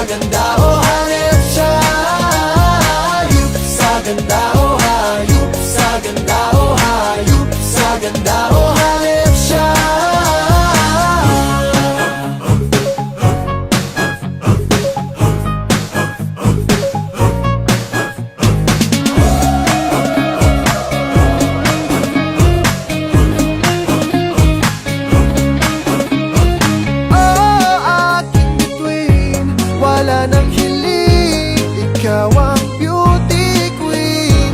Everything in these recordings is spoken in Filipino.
ganda o hanip siya. Hayop sa ganda o hayop sa ganda o hayop sa ganda o hanip siya. Wala nang hiling, ikaw ang beauty queen.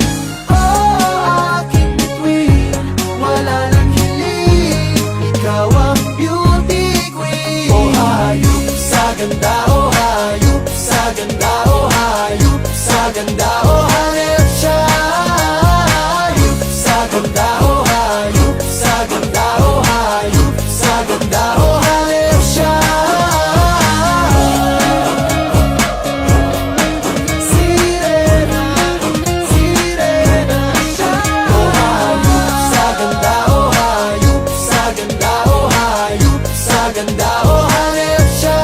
Oh, aking bituin, wala nang hiling, ikaw ang beauty queen. Oh, hayop sa ganda, oh, hayop sa ganda, oh, hayop sa ganda, oh, hanip siya. Hayop sa ganda, oh, hayop sa ganda, oh, hayop sa ganda, oh, hanip siya. Ganda o hanip siya.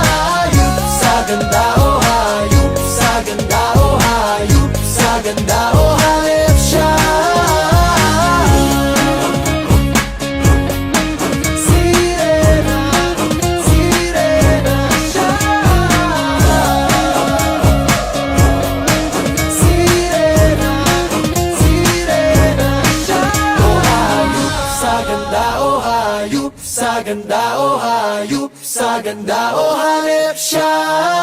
Hayop sa ganda o hayop sa ganda o hayop sa ganda o hanip siya. Sirena, sirena siya. Sirena, sirena siya. O hayop sa ganda o hayop sa ganda o hayop sa ganda o hanip siya.